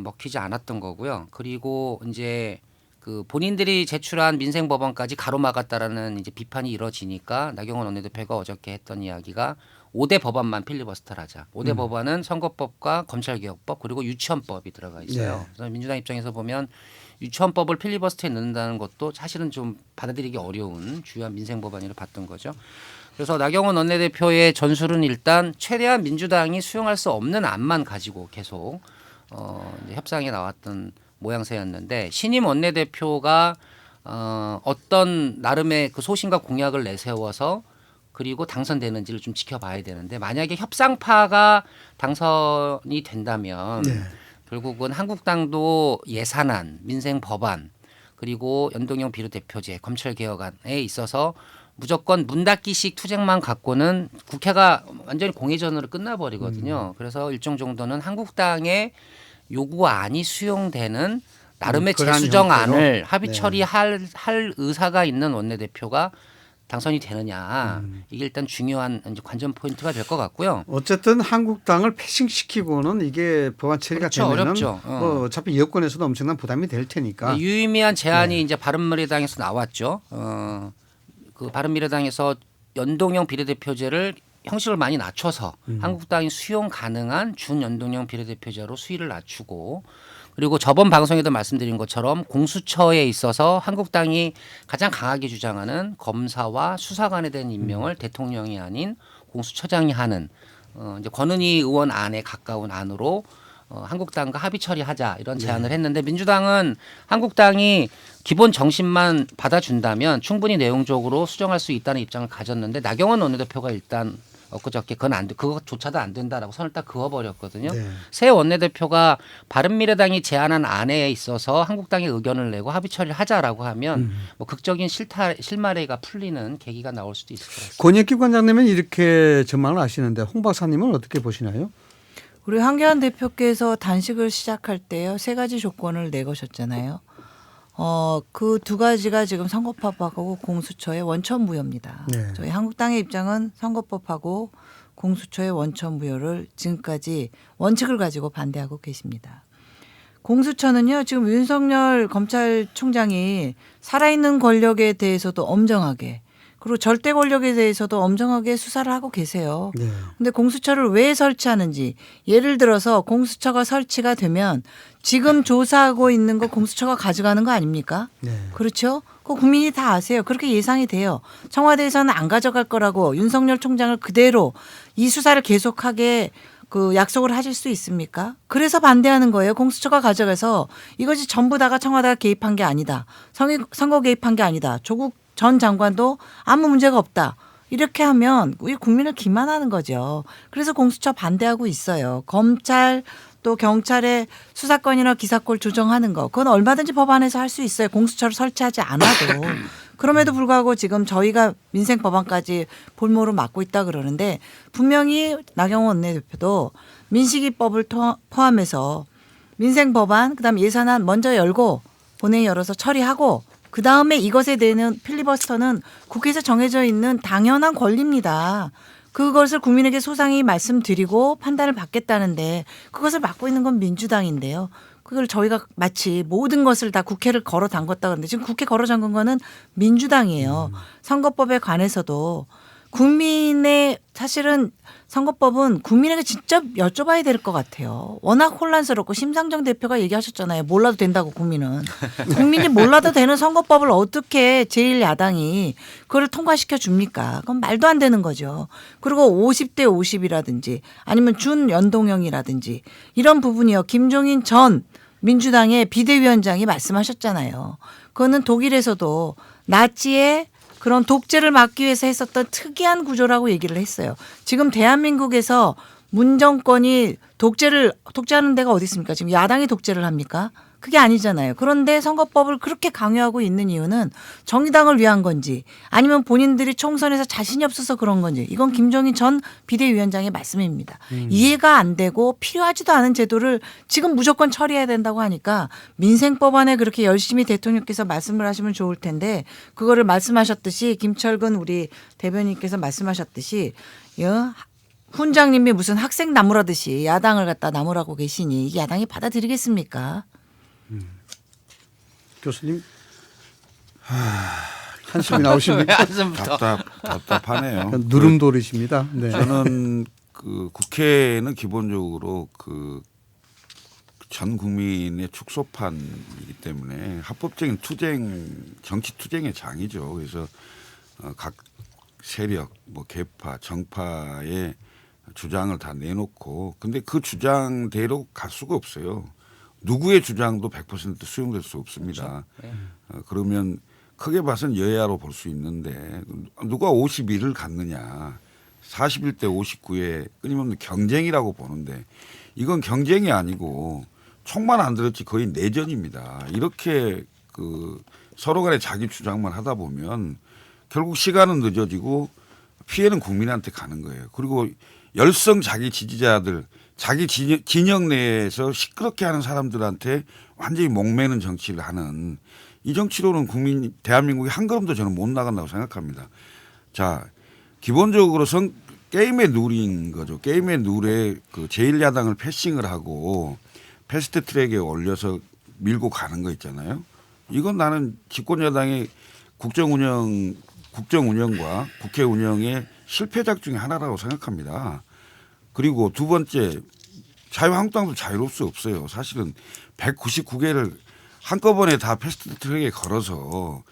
먹히지 않았던 거고요. 그리고 이제 그 본인들이 제출한 민생 법안까지 가로막았다라는 이제 비판이 이뤄지니까 나경원 원내대표가 어저께 했던 이야기가 5대 법안만 필리버스터를 하자. 5대 법안은 선거법과 검찰개혁법 그리고 유치원법이 들어가 있어요. 네. 그래서 민주당 입장에서 보면 유치원법을 필리버스터에 넣는다는 것도 사실은 좀 받아들이기 어려운 주요한 민생 법안으로 봤던 거죠. 그래서 나경원 원내대표의 전술은 일단 최대한 민주당이 수용할 수 없는 안만 가지고 계속 이제 협상에 나왔던 모양새였는데 신임 원내대표가 어떤 나름의 그 소신과 공약을 내세워서 그리고 당선되는지를 좀 지켜봐야 되는데 만약에 협상파가 당선이 된다면 결국은 한국당도 예산안, 민생 법안 그리고 연동형 비례대표제, 검찰개혁안에 있어서 무조건 문 닫기식 투쟁만 갖고는 국회가 완전히 공회전으로 끝나버리거든요. 그래서 일정 정도는 한국당의 요구안이 수용되는 나름의 그러한 재수정안을 형태로? 합의 처리할 의사가 있는 원내대표가 당선이 되느냐 이게 일단 중요한 이제 관전 포인트가 될 것 같고요. 어쨌든 한국당을 패싱시키고는 이게 법안 처리가 그렇죠, 되면은 어렵죠. 뭐 어차피 여권에서도 엄청난 부담이 될 테니까. 유의미한 제안이 이제 바른미래당에서 나왔죠. 그 바른미래당에서 연동형 비례대표제를 형식을 많이 낮춰서 한국당이 수용 가능한 준연동형 비례대표제로 수위를 낮추고 그리고 저번 방송에도 말씀드린 것처럼 공수처에 있어서 한국당이 가장 강하게 주장하는 검사와 수사관에 대한 임명을 대통령이 아닌 공수처장이 하는 이제 권은희 의원 안에 가까운 안으로 한국당과 합의 처리하자 이런 제안을 했는데 민주당은 한국당이 기본 정신만 받아준다면 충분히 내용적으로 수정할 수 있다는 입장을 가졌는데 나경원 원내대표가 일단 엊그저께 그건 안 돼. 그것조차도 안 된다라고 선을 딱 그어버렸거든요. 네. 새 원내대표가 바른미래당이 제안한 안에 있어서 한국당이 의견을 내고 합의 처리를 하자라고 하면 뭐 극적인 실마리가 풀리는 계기가 나올 수도 있을 것 같습니다. 권익기 관장님은 이렇게 전망을 하시는데 홍 박사님은 어떻게 보시나요? 우리 한교안 대표께서 단식을 시작할 때요 3가지 조건을 내거셨잖아요. 그 2가지가 지금 선거법하고 공수처의 원천무효입니다. 네. 저희 한국당의 입장은 선거법하고 공수처의 원천무효를 지금까지 원칙을 가지고 반대하고 계십니다. 공수처는요 지금 윤석열 검찰총장이 살아있는 권력에 대해서도 엄정하게 그리고 절대 권력에 대해서도 엄정하게 수사를 하고 계세요. 네. 근데 공수처를 왜 설치하는지 예를 들어서 공수처가 설치가 되면 지금 조사하고 있는 거 공수처가 가져가는 거 아닙니까? 네. 그렇죠? 그 국민이 다 아세요. 그렇게 예상이 돼요. 청와대에서는 안 가져갈 거라고 윤석열 총장을 그대로 이 수사를 계속하게 그 약속을 하실 수 있습니까? 그래서 반대하는 거예요. 공수처가 가져가서 이것이 전부 다가 청와대가 개입한 게 아니다. 선거 개입한 게 아니다. 조국 전 장관도 아무 문제가 없다. 이렇게 하면 우리 국민을 기만하는 거죠. 그래서 공수처 반대하고 있어요. 검찰 또 경찰의 수사권이나 기사권 조정하는 거. 그건 얼마든지 법안에서 할 수 있어요. 공수처를 설치하지 않아도. 그럼에도 불구하고 지금 저희가 민생 법안까지 볼모로 맡고 있다 그러는데 분명히 나경원 원내대표도 민식이법을 포함해서 민생 법안 그다음 예산안 먼저 열고 본회의 열어서 처리하고 그다음에 이것에 대한 필리버스터는 국회에서 정해져 있는 당연한 권리입니다. 그것을 국민에게 소상히 말씀드리고 판단을 받겠다는데 그것을 맡고 있는 건 민주당인데요. 그걸 저희가 마치 모든 것을 다 국회를 걸어 담궜다 그러는데 지금 국회 걸어 잠근 거는 민주당이에요. 선거법에 관해서도 국민의 사실은 선거법은 국민에게 직접 여쭤봐야 될 것 같아요. 워낙 혼란스럽고 심상정 대표가 얘기하셨잖아요. 몰라도 된다고 국민은. 국민이 몰라도 되는 선거법을 어떻게 제1야당이 그걸 통과시켜 줍니까? 그건 말도 안 되는 거죠. 그리고 50대 50이라든지 아니면 준연동형이라든지 이런 부분이요. 김종인 전 민주당의 비대위원장이 말씀하셨잖아요. 그거는 독일에서도 나치의 그런 독재를 막기 위해서 했었던 특이한 구조라고 얘기를 했어요. 지금 대한민국에서 문정권이 독재하는 데가 어디 있습니까? 지금 야당이 독재를 합니까? 그게 아니잖아요. 그런데 선거법을 그렇게 강요하고 있는 이유는 정의당을 위한 건지 아니면 본인들이 총선에서 자신이 없어서 그런 건지 이건 김종인 전 비대위원장의 말씀입니다. 이해가 안 되고 필요하지도 않은 제도를 지금 무조건 처리해야 된다고 하니까 민생법안에 그렇게 열심히 대통령께서 말씀을 하시면 좋을 텐데 그거를 말씀하셨듯이 김철근 우리 대변인께서 말씀하셨듯이 훈장님이 무슨 학생 나무라듯이 야당을 갖다 나무라고 계시니 이 야당이 받아들이겠습니까? 교수님 한숨이 나오십니까? 한숨부터. 답답하네요. 누름돌이십니다. 네. 저는 그 국회는 기본적으로 그 전 국민의 축소판이기 때문에 합법적인 정치 투쟁의 장이죠. 그래서 각 세력, 뭐 계파, 정파의 주장을 다 내놓고 근데 그 주장대로 갈 수가 없어요. 누구의 주장도 100% 수용될 수 없습니다. 그렇죠. 네. 그러면 크게 봐서는 여야로 볼 수 있는데 누가 51을 갖느냐. 41대 59의 끊임없는 경쟁이라고 보는데 이건 경쟁이 아니고 총만 안 들었지 거의 내전입니다. 이렇게 그 서로 간에 자기 주장만 하다 보면 결국 시간은 늦어지고 피해는 국민한테 가는 거예요. 그리고 열성 자기 지지자들 자기 진영 내에서 시끄럽게 하는 사람들한테 완전히 목매는 정치를 하는 이 정치로는 대한민국이 한 걸음도 저는 못 나간다고 생각합니다. 자, 기본적으로 게임의 룰인 거죠. 게임의 룰에 그 제1야당을 패싱을 하고 패스트 트랙에 올려서 밀고 가는 거 있잖아요. 이건 나는 집권여당의 국정운영과 국회 운영의 실패작 중에 하나라고 생각합니다. 그리고 두 번째 자유한국당도 자유로울 수 없어요. 사실은 199개를 한꺼번에 다 패스트 트랙에 걸어서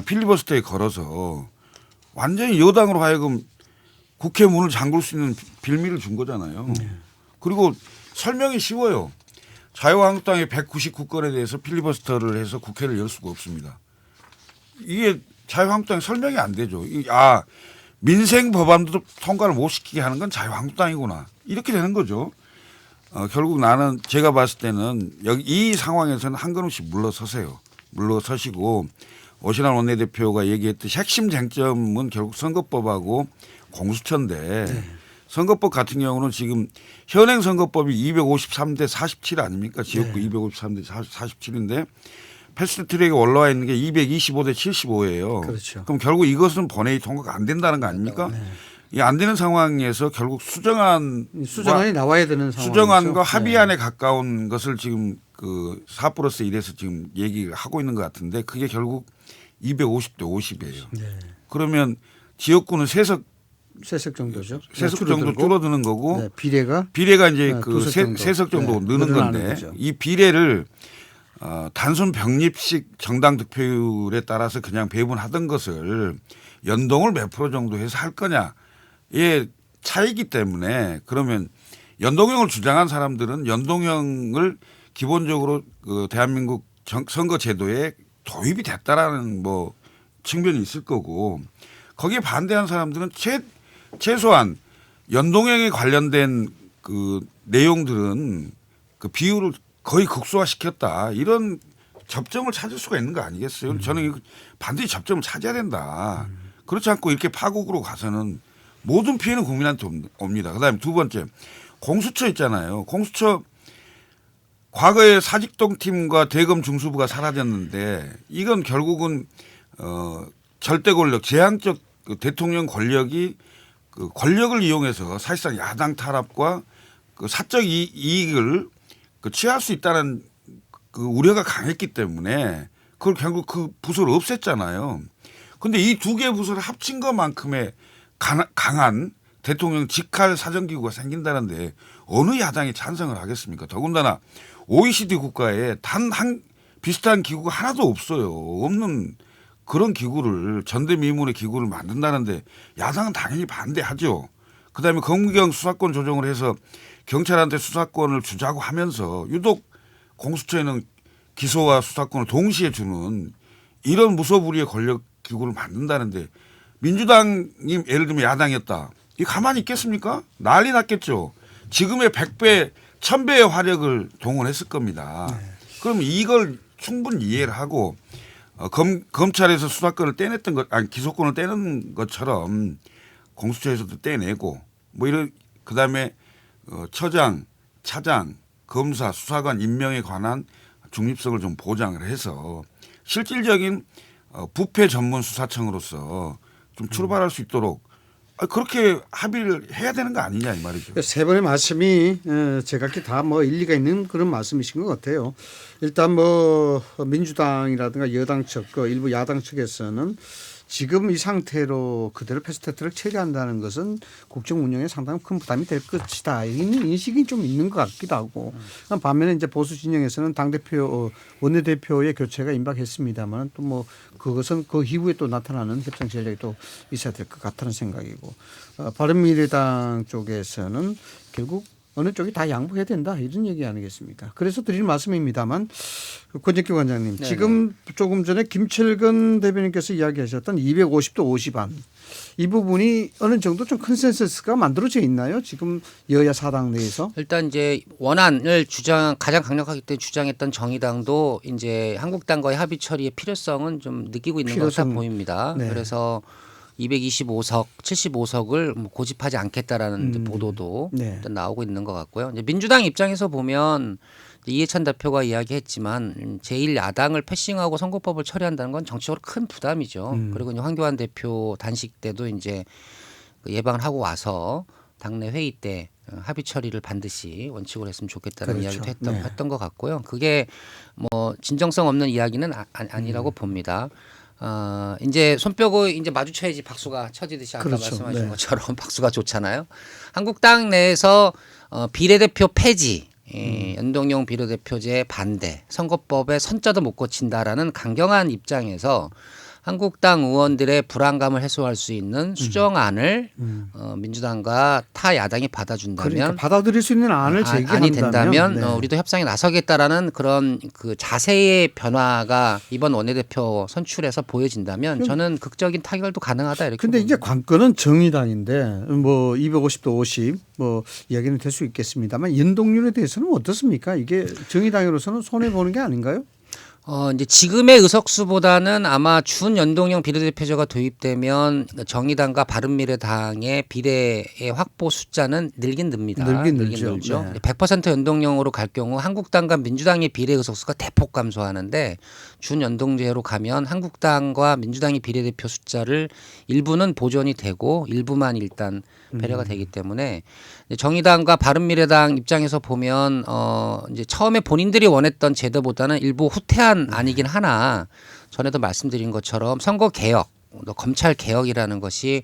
필리버스터에 걸어서 완전히 여당으로 하여금 국회 문을 잠글 수 있는 빌미를 준 거잖아요. 그리고 설명이 쉬워요. 자유한국당의 199건에 대해서 필리버스터를 해서 국회를 열 수가 없습니다. 이게 자유한국당에 설명이 안 되죠. 민생 법안도 통과를 못 시키게 하는 건 자유한국당이구나. 이렇게 되는 거죠. 결국 나는 제가 봤을 때는 여기 이 상황에서는 한 걸음씩 물러서세요. 물러서시고 오신환 원내대표가 얘기했듯이 핵심 쟁점은 결국 선거법하고 공수처인데 선거법 같은 경우는 지금 현행 선거법이 253대 47 아닙니까? 지역구 253대 47인데 패스트트랙에 올라와 있는 게 225대 75예요. 그렇죠. 그럼 결국 이것은 본회의 통과가 안 된다는 거 아닙니까? 이 안 되는 상황에서 결국 수정안이 나와야 되는 상황이죠. 수정안과 합의안에 가까운 것을 지금 그 4+1에서 지금 얘기를 하고 있는 것 같은데 그게 결국 250대 50이에요. 그러면 지역구는 세석 정도죠. 정도 줄어드는 거고 네, 비례가 이제 그 세석 정도 느는 건데 거죠. 이 비례를 단순 병립식 정당 득표율에 따라서 그냥 배분하던 것을 연동을 몇 프로 정도 해서 할 거냐의 차이기 때문에 그러면 연동형을 주장한 사람들은 연동형을 기본적으로 그 대한민국 선거 제도에 도입이 됐다라는 뭐 측면이 있을 거고 거기에 반대한 사람들은 최소한 연동형에 관련된 그 내용들은 그 비율을 거의 극소화시켰다 이런 접점을 찾을 수가 있는 거 아니겠어요? 저는 반드시 접점을 찾아야 된다. 그렇지 않고 이렇게 파국으로 가서는 모든 피해는 국민한테 옵니다. 그다음에 두 번째 공수처 있잖아요. 공수처 과거에 사직동 팀과 대검 중수부가 사라졌는데 이건 결국은 절대 권력, 제한적 그 대통령 권력이 그 권력을 이용해서 사실상 야당 탄압과 그 사적 이익을 그 취할 수 있다는 그 우려가 강했기 때문에 그걸 결국 그 부서를 없앴잖아요. 그런데 이 두 개의 부서를 합친 것만큼의 강한 대통령 직할 사정기구가 생긴다는데 어느 야당이 찬성을 하겠습니까? 더군다나 OECD 국가에 단 한 비슷한 기구가 하나도 없어요. 없는 그런 기구를 전대미문의 기구를 만든다는데 야당은 당연히 반대하죠. 그다음에 검경 수사권 조정을 해서 경찰한테 수사권을 주자고 하면서 유독 공수처에는 기소와 수사권을 동시에 주는 이런 무소불위의 권력 기구를 만든다는데 민주당이 예를 들면 야당이었다. 이 가만히 있겠습니까? 난리 났겠죠. 지금의 100배, 1000배의 화력을 동원했을 겁니다. 그럼 이걸 충분히 이해를 하고 검찰에서 수사권을 떼냈던 것, 아니 기소권을 떼는 것처럼 공수처에서도 떼내고 뭐 이런 그다음에 처장, 차장, 검사, 수사관 임명에 관한 중립성을 좀 보장을 해서 실질적인 부패 전문 수사청으로서 좀 출발할 수 있도록 그렇게 합의를 해야 되는 거 아니냐 이 말이죠. 세 번의 말씀이 제각기 다 뭐 일리가 있는 그런 말씀이신 것 같아요. 일단 뭐 민주당이라든가 여당 측, 그 일부 야당 측에서는 지금 이 상태로 그대로 패스트트랙 처리한다는 것은 국정 운영에 상당히 큰 부담이 될 것이다. 이런 인식이 좀 있는 것 같기도 하고 반면에 이제 보수 진영에서는 당대표 원내대표의 교체가 임박했습니다만 또 뭐 그것은 그 이후에 또 나타나는 협상 전략이 또 있어야 될 것 같다는 생각이고 바른미래당 쪽에서는 결국 어느 쪽이 다 양보해야 된다 이런 얘기 아니겠습니까? 그래서 드릴 말씀입니다만 권재규 관장님 지금 조금 전에 김철근 대변인께서 이야기하셨던 250도 50안 이 부분이 어느 정도 좀 컨센서스가 만들어져 있나요? 지금 여야 사당 내에서? 일단 이제 원안을 가장 강력하게 주장했던 정의당도 이제 한국당과의 합의 처리의 필요성은 좀 느끼고 있는 것으로 보입니다. 네. 그래서 225석, 75석을 뭐 고집하지 않겠다라는 보도도 일단 나오고 있는 것 같고요. 이제 민주당 입장에서 보면 이해찬 대표가 이야기했지만 제1야당을 패싱하고 선거법을 처리한다는 건 정치적으로 큰 부담이죠. 그리고 이제 황교안 대표 단식 때도 이제 예방을 하고 와서 당내 회의 때 합의 처리를 반드시 원칙으로 했으면 좋겠다는 그렇죠. 이야기도 했던 것 같고요. 그게 뭐 진정성 없는 이야기는 아니라고 봅니다. 이제 손뼉을 이제 마주쳐야지 박수가 쳐지듯이 아까 그렇죠. 말씀하신 것처럼 박수가 좋잖아요. 한국당 내에서 비례대표 폐지, 연동형 비례대표제 반대, 선거법에 선자도 못 거친다라는 강경한 입장에서 한국당 의원들의 불안감을 해소할 수 있는 수정안을 민주당과 타 야당이 받아준다면 그러니까 받아들일 수 있는 안을 안이 제기한다면 된다면 네. 우리도 협상에 나서겠다라는 그런 그 자세의 변화가 이번 원내대표 선출에서 보여진다면 저는 극적인 타결도 가능하다 이렇게. 근데 봅니다. 이제 관건은 정의당인데 뭐 250도 50 뭐 이야기는 될 수 있겠습니다만 연동률에 대해서는 어떻습니까? 이게 정의당으로서는 손해 보는 게 아닌가요? 이제 지금의 의석수보다는 아마 준연동형 비례대표제가 도입되면 정의당과 바른미래당의 비례의 확보 숫자는 늘긴 늡니다. 늘긴 늘죠. 늘죠. 네. 100% 연동형으로 갈 경우 한국당과 민주당의 비례 의석수가 대폭 감소하는데 준연동제로 가면 한국당과 민주당의 비례대표 숫자를 일부는 보존이 되고 일부만 일단 배려가 되기 때문에 정의당과 바른미래당 입장에서 보면 이제 처음에 본인들이 원했던 제도보다는 일부 후퇴한 안이긴 하나 전에도 말씀드린 것처럼 선거 개혁, 검찰 개혁이라는 것이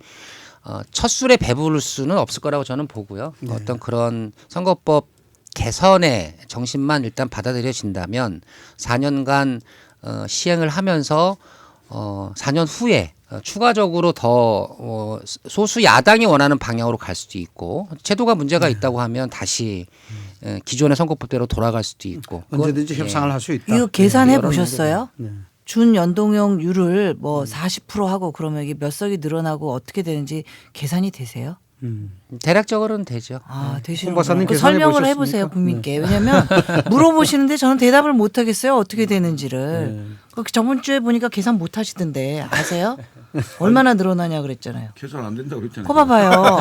첫 술에 배부를 수는 없을 거라고 저는 보고요. 네. 어떤 그런 선거법 개선의 정신만 일단 받아들여진다면 4년간 시행을 하면서 4년 후에 추가적으로 더 소수 야당이 원하는 방향으로 갈 수도 있고 제도가 문제가 있다고 하면 다시 기존의 선거법대로 돌아갈 수도 있고 언제든지 그건, 협상을 할 수 있다. 이거 계산해 여러 보셨어요? 네. 준연동형률을 뭐 40% 하고 그러면 이게 몇 석이 늘어나고 어떻게 되는지 계산이 되세요? 대략적으로는 되죠. 아, 되시는 홍 박사님 그 계산해 설명을 보셨습니까? 해보세요 국민께. 왜냐하면 물어보시는데 저는 대답을 못 하겠어요. 어떻게 되는지를. 그 저번 주에 보니까 계산 못 하시던데 아세요? 얼마나 늘어나냐 그랬잖아요. 계산 안 된다고 그랬잖아요. 거 봐봐요.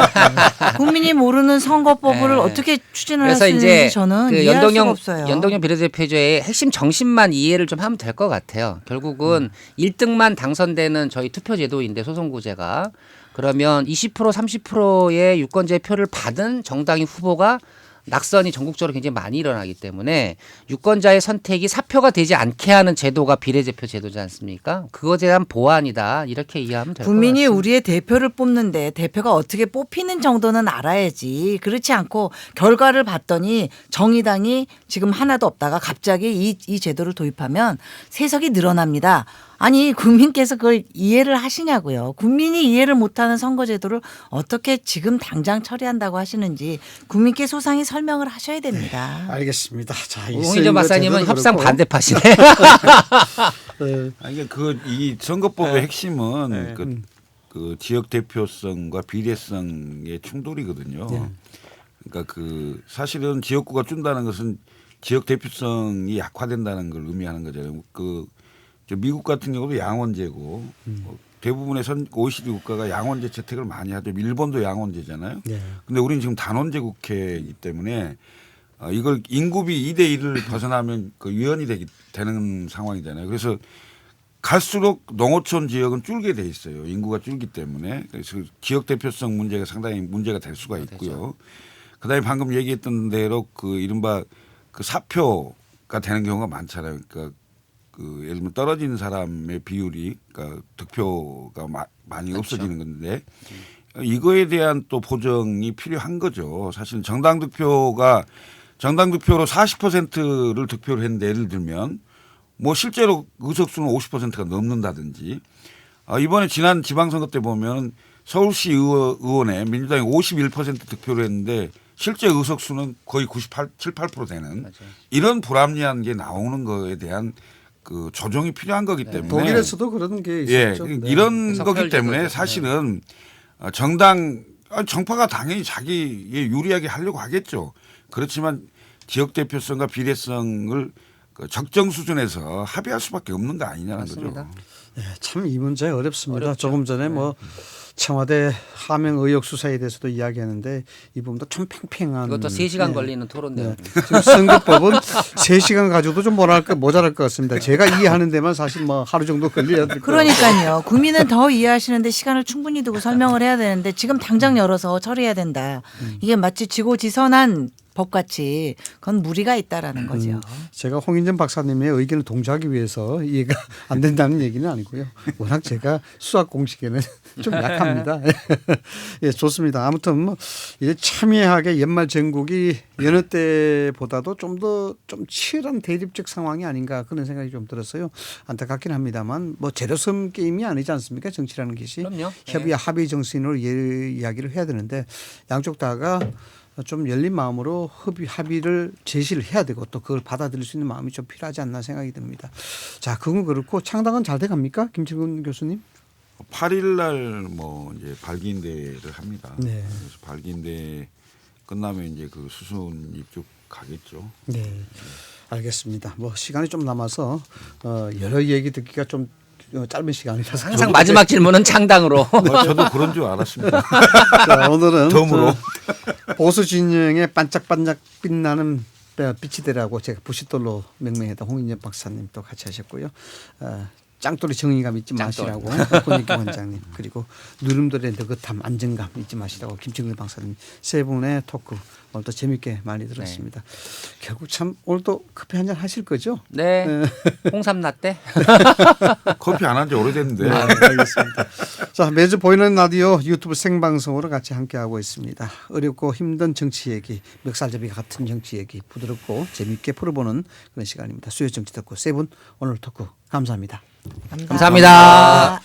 국민이 모르는 선거법을 네. 어떻게 추진을 할 그래서 수 이제 있는지 저는 그 이해할 수가 없어요. 연동형 비례대표제의 핵심 정신만 이해를 좀 하면 될 것 같아요. 결국은 1등만 당선되는 저희 투표제도인데 소선구제가 그러면 20% 30%의 유권자의 표를 받은 정당의 후보가 낙선이 전국적으로 굉장히 많이 일어나기 때문에 유권자의 선택이 사표가 되지 않게 하는 제도가 비례대표 제도지 않습니까? 그것에 대한 보완이다 이렇게 이해하면 될 것 같습니다. 국민이 우리의 대표를 뽑는데 대표가 어떻게 뽑히는 정도는 알아야지. 그렇지 않고 결과를 봤더니 정의당이 지금 하나도 없다가 갑자기 이 제도를 도입하면 세석이 늘어납니다. 아니 국민께서 그걸 이해를 하시냐고요. 국민이 이해를 못하는 선거제도를 어떻게 지금 당장 처리한다고 하시는지 국민께 소상히 설명을 하셔야 됩니다. 알겠습니다. 자, 이 홍인정 박사님은 제도도 협상 그렇고. 반대파시네. 아니 이 선거법의 핵심은 그 지역 대표성과 비례성의 충돌이거든요. 그러니까 그 사실은 지역구가 준다는 것은 지역 대표성이 약화된다는 걸 의미하는 거잖아요. 저 미국 같은 경우도 양원제고 대부분의 OECD 국가가 양원제 채택을 많이 하죠. 일본도 양원제잖아요. 근데 우리는 지금 단원제 국회이기 때문에 이걸 인구비 2대 1을 벗어나면 그 위헌이 되는 상황이잖아요. 그래서 갈수록 농어촌 지역은 줄게 돼 있어요. 인구가 줄기 때문에. 그래서 지역 대표성 문제가 상당히 문제가 될 수가 있고요. 그다음에 방금 얘기했던 대로 그 이른바 그 사표가 되는 경우가 많잖아요. 그러니까 그 예를 들면 떨어지는 사람의 비율이 그러니까 득표가 많이 없어지는 건데 이거에 대한 또 보정이 필요한 거죠. 사실 정당 득표로 40%를 득표를 했는데 예를 들면 뭐 실제로 의석수는 50%가 넘는다든지 이번에 지난 지방선거 때 보면 서울시 의원에 민주당이 51% 득표를 했는데 실제 의석수는 거의 98% 되는 맞아요. 이런 불합리한 게 나오는 거에 대한 그 조정이 필요한 거기 때문에 독일에서도 그런 게 있었죠. 네. 이런 거기 석별제도죠. 때문에 사실은 정파가 당연히 자기에 유리하게 하려고 하겠죠. 그렇지만 지역 대표성과 비례성을 그 적정 수준에서 합의할 수밖에 없는 거 아니냐는 맞습니다. 거죠. 네, 참 이 문제 어렵습니다. 어렵죠. 조금 전에 뭐 청와대 하명 의혹 수사에 대해서도 이야기하는데 이 부분도 좀 팽팽한. 이것도 3시간 네. 걸리는 토론 네. 내용. 지금 선거법은 3시간 가지고도 좀 모자랄 것 같습니다. 제가 이해하는 데만 사실 뭐 하루 정도 걸려야 될 것 같아요. 그러니까요. 국민은 더 이해하시는데 시간을 충분히 두고 설명을 해야 되는데 지금 당장 열어서 처리해야 된다. 이게 마치 지고지선한 법같이 그건 무리가 있다라는 거죠. 제가 홍인전 박사님의 의견을 동조하기 위해서 이해가 안 된다는 얘기는 아니고요. 워낙 제가 수학 공식에는 좀 약합니다. 예, 좋습니다. 아무튼 뭐 이제 첨예하게 연말 전국이 여느 때보다도 좀 더 좀 치열한 대립적 상황이 아닌가 그런 생각이 좀 들었어요. 안타깝긴 합니다만 뭐 제로섬 게임이 아니지 않습니까? 정치라는 것이 그럼요. 협의와 합의 정신으로 이야기를 해야 되는데 양쪽 다가 좀 열린 마음으로 합의를 제시를 해야 되고 또 그걸 받아들일 수 있는 마음이 좀 필요하지 않나 생각이 듭니다. 자, 그건 그렇고 창당은 잘 돼갑니까, 김치근 교수님? 8일 날 뭐 이제 발기인대를 합니다. 네. 그래서 발기인대 끝나면 이제 그 수순 입국 가겠죠. 네, 알겠습니다. 뭐 시간이 좀 남아서 여러 얘기 듣기가 좀 짧은 시간이라서 항상 마지막 질문은 창당으로. 저도 그런 줄 알았습니다. 자, 오늘은 덤으로. 보수 진영의 반짝반짝 빛나는 빛이 되라고 제가 부싯돌로 명명했던 홍인전 박사님 또 같이 하셨고요. 짱돌이 정의감 잊지 마시라고 권익기 원장님 그리고 누름돌의 느긋함 안정감 잊지 마시라고 김정일 박사님 세 분의 토크 오늘도 재밌게 많이 들었습니다. 결국 참 오늘도 커피 한잔 하실 거죠? 네. 홍삼 라떼. 커피 안 한 지 오래됐는데. 네, 알겠습니다. 자, 매주 보이는 라디오 유튜브 생방송으로 같이 함께하고 있습니다. 어렵고 힘든 정치 얘기, 멱살잡이가 같은 정치 얘기 부드럽고 재미있게 풀어보는 그런 시간입니다. 수요 정치 듣고 세 분 오늘 토크 감사합니다. 감사합니다.